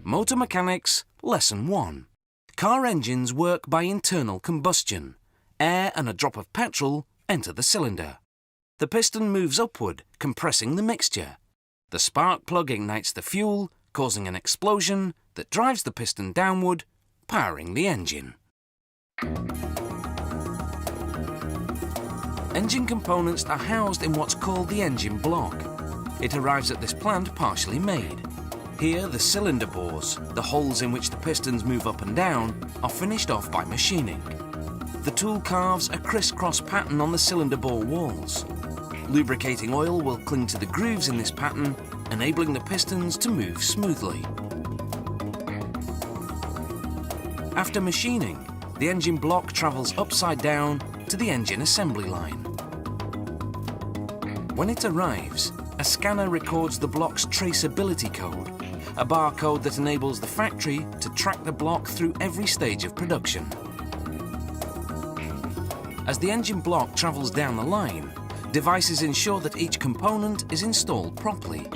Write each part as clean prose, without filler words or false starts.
Motor Mechanics Lesson 1. Car engines work by internal combustion. Air and a drop of petrol enter the cylinder. The piston moves upward, compressing the mixture. The spark plug ignites the fuel, causing an explosion that drives the piston downward, powering the engine. Engine components are housed in what's called the engine block. It arrives at this plant partially made. Here, the cylinder bores, the holes in which the pistons move up and down, are finished off by machining. The tool carves a criss-cross pattern on the cylinder bore walls. Lubricating oil will cling to the grooves in this pattern, enabling the pistons to move smoothly. After machining, the engine block travels upside down to the engine assembly line. When it arrives, a scanner records the block's traceability code, a barcode that enables the factory to track the block through every stage of production. As the engine block travels down the line, devices ensure that each component is installed properly.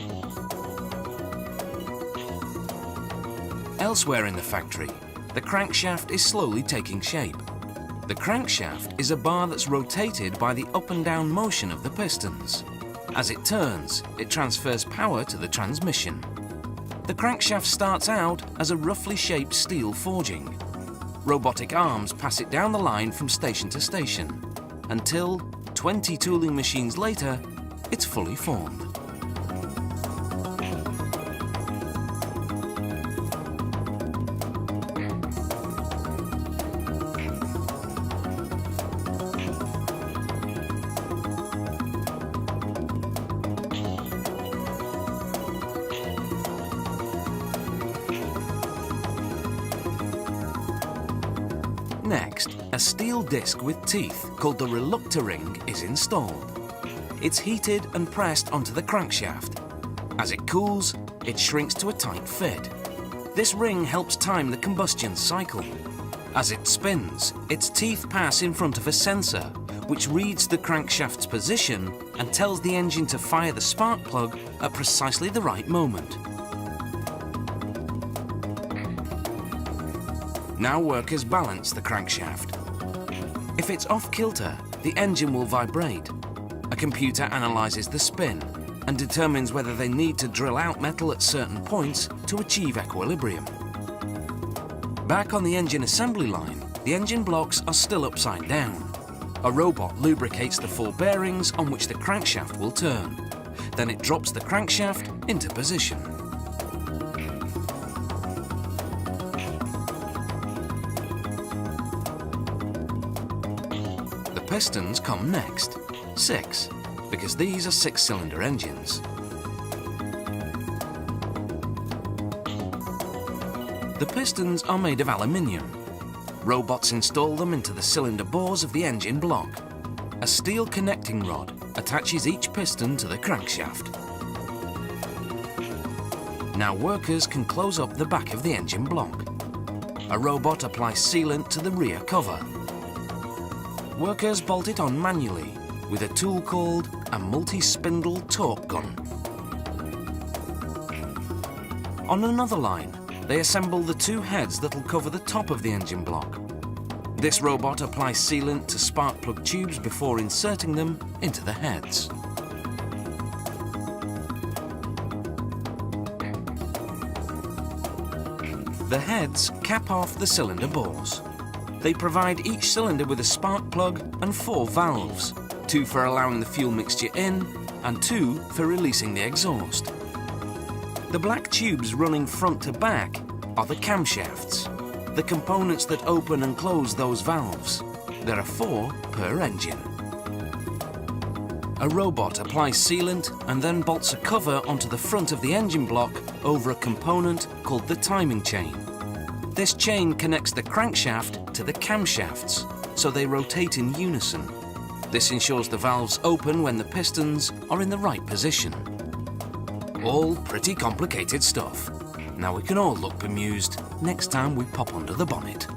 Elsewhere in the factory, the crankshaft is slowly taking shape. The crankshaft is a bar that's rotated by the up and down motion of the pistons. As it turns, it transfers power to the transmission. The crankshaft starts out as a roughly shaped steel forging. Robotic arms pass it down the line from station to station, until 20 tooling machines later, it's fully formed. Next, a steel disc with teeth called the reluctor ring is installed. It's heated and pressed onto the crankshaft. As it cools, it shrinks to a tight fit. This ring helps time the combustion cycle. As it spins, its teeth pass in front of a sensor, which reads the crankshaft's position and tells the engine to fire the spark plug at precisely the right moment. Now workers balance the crankshaft. If it's off-kilter, the engine will vibrate. A computer analyzes the spin and determines whether they need to drill out metal at certain points to achieve equilibrium. Back on the engine assembly line, the engine blocks are still upside down. A robot lubricates the 4 bearings on which the crankshaft will turn. Then it drops the crankshaft into position. The pistons come next, 6, because these are 6-cylinder engines. The pistons are made of aluminium. Robots install them into the cylinder bores of the engine block. A steel connecting rod attaches each piston to the crankshaft. Now workers can close up the back of the engine block. A robot applies sealant to the rear cover. Workers bolt it on manually with a tool called a multi-spindle torque gun. On another line, they assemble the 2 heads that'll cover the top of the engine block. This robot applies sealant to spark plug tubes before inserting them into the heads. The heads cap off the cylinder bores. They provide each cylinder with a spark plug and 4 valves, 2 for allowing the fuel mixture in and 2 for releasing the exhaust. The black tubes running front to back are the camshafts, the components that open and close those valves. There are 4 per engine. A robot applies sealant and then bolts a cover onto the front of the engine block over a component called the timing chain. This chain connects the crankshaft to the camshafts, so they rotate in unison. This ensures the valves open when the pistons are in the right position. All pretty complicated stuff. Now we can all look bemused next time we pop under the bonnet.